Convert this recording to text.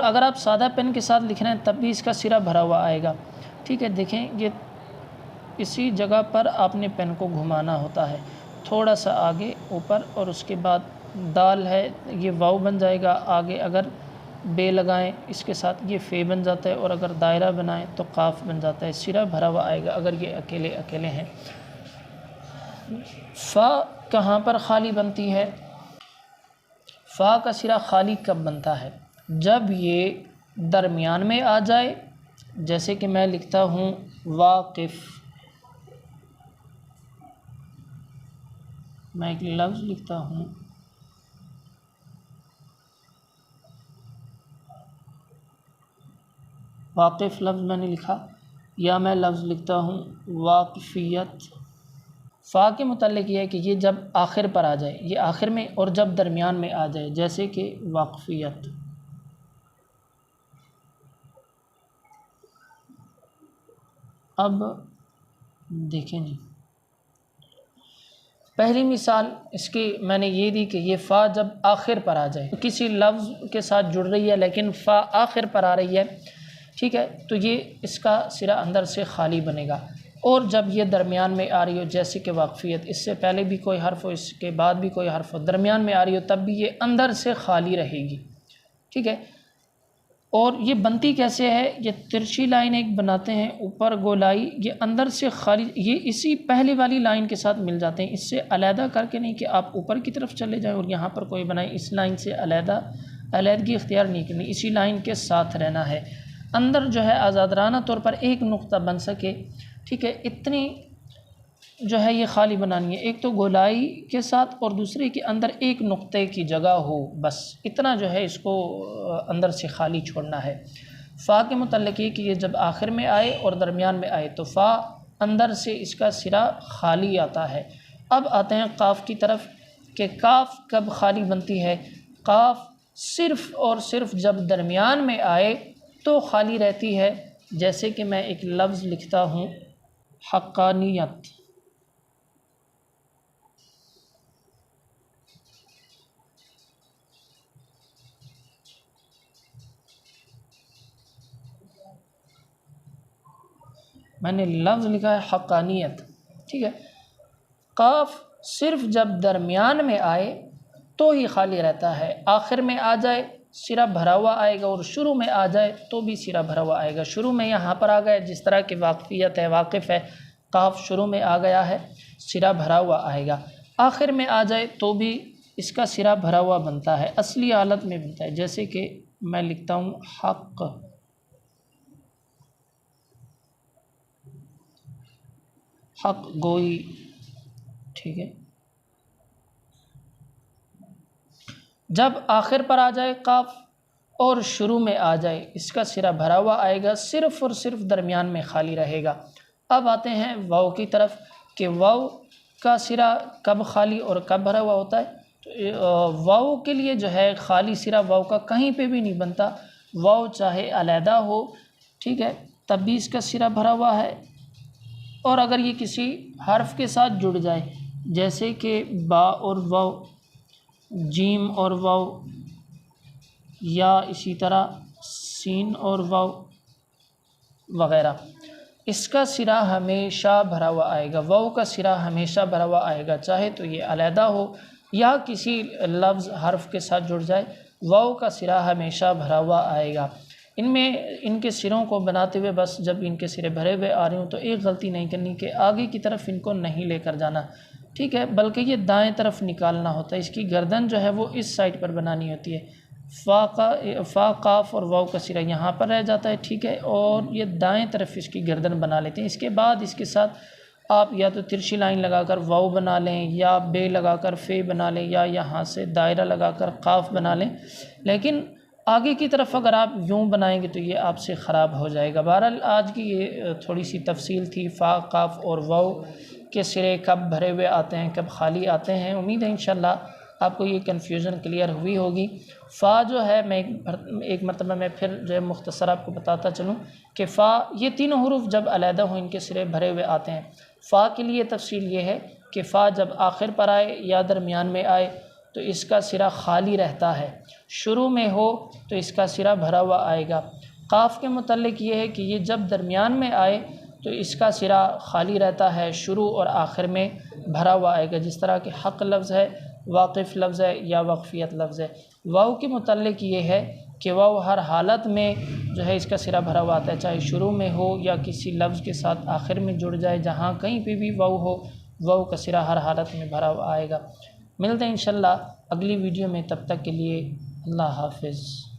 अगर आप सादा पेन के साथ लिख रहे हैं तब भी इसका सिरा भरा हुआ आएगा। ठीक है, देखें ये इसी जगह पर आपने पेन को घुमाना होता है, थोड़ा सा आगे ऊपर, और उसके बाद दाल है ये वाव बन जाएगा। आगे अगर बे लगाएं इसके साथ ये फ़े बन जाता है, और अगर दायरा बनाएं तो काफ बन जाता है। सिरा भरा हुआ आएगा अगर ये अकेले अकेले हैं। फ़ा कहाँ पर खाली बनती है? फ़ा का सिरा खाली कब बनता है? जब ये दरमियान में आ जाए, जैसे कि मैं लिखता हूँ वाक़िफ़, मैं एक लफ्ज़ लिखता हूँ वाक़िफ़, लफ्ज़ मैंने लिखा, या मैं लफ्ज़ लिखता हूँ वाक़फ़ियत। फ़ा के मुतल्लिक़ ये है कि ये जब आखिर पर आ जाए, ये आखिर में, और जब दरमियान में आ जाए, जैसे कि वाक़फ़ियत। अब देखें जी, पहली मिसाल इसकी मैंने ये दी कि ये फ़ा जब आखिर पर आ जाए, तो किसी लफ्ज़ के साथ जुड़ रही है लेकिन फ़ा आखिर पर आ रही है, ठीक है, तो ये इसका सिरा अंदर से खाली बनेगा। और जब ये दरमियान में आ रही हो, जैसे कि वाक़फ़ियत, इससे पहले भी कोई हर्फ हो, इसके बाद भी कोई हर्फ हो, दरमियान में आ रही हो, तब भी ये अंदर से खाली रहेगी। ठीक है, और ये बनती कैसे है? ये तिरछी लाइन एक बनाते हैं, ऊपर गोलाई, ये अंदर से खाली, ये इसी पहली वाली लाइन के साथ मिल जाते हैं। इससे अलहदा करके नहीं कि आप ऊपर की तरफ चले जाएं और यहाँ पर कोई बनाए, इस लाइन से अलहदगी इख्तियार नहीं करनी, इसी लाइन के साथ रहना है। अंदर जो है आज़ादराना तौर पर एक नुक्ता बन सके, ठीक है, इतनी जो है ये खाली बनानी है। एक तो गोलाई के साथ, और दूसरे के अंदर एक नुक्ते की जगह हो, बस इतना जो है इसको अंदर से खाली छोड़ना है। फ़ा के मुतल्लिक़ ये कि ये जब आखिर में आए और दरमियान में आए तो फ़ा अंदर से इसका सिरा खाली आता है। अब आते हैं काफ़ की तरफ कि काफ़ कब खाली बनती है? काफ़ सिर्फ़ और सिर्फ जब दरमियान में आए तो खाली रहती है। जैसे कि मैं एक लफ्ज़ लिखता हूँ हक़ानियत, मैंने लफ्ज़ लिखा है हक़ानियत। ठीक है, काफ़ सिर्फ़ जब दरमियान में आए तो ही खाली रहता है, आखिर में आ जाए सिरा भरा हुआ आएगा, और शुरू में आ जाए तो भी सिरा भरा हुआ आएगा। शुरू में यहाँ पर आ गया, जिस तरह की वाक़फ़ियत है, वाक़िफ़ है, काफ़ शुरू में आ गया है, सिरा भरा हुआ आएगा। आखिर में आ जाए तो भी इसका सिरा भरा हुआ बनता है, असली हालत में बनता है। जैसे कि मैं लिखता हूँ हक़, हक़ गोई। ठीक है, जब आखिर पर आ जाए काफ़ और शुरू में आ जाए, इसका सिरा भरा हुआ आएगा, सिर्फ़ और सिर्फ दरमियान में खाली रहेगा। अब आते हैं वाव की तरफ कि वाव का सिरा कब खाली और कब भरा हुआ होता है। तो वाव के लिए जो है खाली सिरा वाव का कहीं पे भी नहीं बनता, वाव चाहे अलहदा हो, ठीक है, तब भी इसका सिरा भरा हुआ है। और अगर ये किसी हर्फ के साथ जुड़ जाए, जैसे कि बा और वाव, जीम और वाव, या इसी तरह सीन और वाव वग़ैरह, इसका सिरा हमेशा भरा हुआ आएगा। वाव का सिरा हमेशा भरा हुआ आएगा, चाहे तो ये अलहदा हो या किसी लफ्ज़ हर्फ के साथ जुड़ जाए, वाव का सिरा हमेशा भरा हुआ आएगा। इनमें इनके सिरों को बनाते हुए बस जब इनके सिरे भरे हुए आ रहे हों तो एक गलती नहीं करनी कि आगे की तरफ इनको नहीं लेकर जाना, ठीक है, बल्कि ये दाएं तरफ निकालना होता है। इसकी गर्दन जो है वो इस साइड पर बनानी होती है। फ़ा काफ और वाव का सिरा यहाँ पर रह जाता है, ठीक है, और ये दाएं तरफ इसकी गर्दन बना लेते हैं। इसके बाद इसके साथ आप या तो तिरछी लाइन लगाकर वाव बना लें, या बे लगाकर फ़े बना लें, या यहाँ से दायरा लगाकर काफ बना लें, लेकिन आगे की तरफ अगर आप यूँ बनाएंगे तो ये आपसे ख़राब हो जाएगा। बहरहाल आज की ये थोड़ी सी तफसील थी, फ़ा काफ और वाव के सिरे कब भरे हुए आते हैं, कब खाली आते हैं। उम्मीद है इंशाल्लाह आपको ये कन्फ्यूज़न क्लियर हुई होगी। फ़ा जो है, मैं एक मरतबा मैं फिर जो है मुख्तसर आपको बताता चलूँ कि फ़ा, ये तीनों हुरूफ जब अलहदा हो इनके सिरे भरे हुए आते हैं। फ़ा के लिए तफसील ये है कि फ़ा जब आखिर पर आए या दरमियान में आए तो इसका सिरा खाली रहता है, शुरू में हो तो इसका सिरा भरा हुआ आएगा। काफ के मुतल्लिक ये है कि ये जब दरमियान में आए तो इसका सिरा खाली रहता है, शुरू और आखिर में भरा हुआ आएगा। जिस तरह कि हक़ लफ्ज़ है, वाक़िफ़ लफ्ज़ है या वक़फ़ियत लफ्ज़ है। वाव के मुतल्लिक ये है कि वाव हर हालत में जो है इसका सिरा भरा हुआ आता है, चाहे शुरू में हो या किसी लफ्ज़ के साथ आखिर में जुड़ जाए, जहाँ कहीं पे भी वाव हो, वाव का सिरा हर हालत में भरा हुआ आएगा। मिलते हैं इंशाल्लाह अगली वीडियो में, तब तक के लिए अल्लाह हाफ़िज़।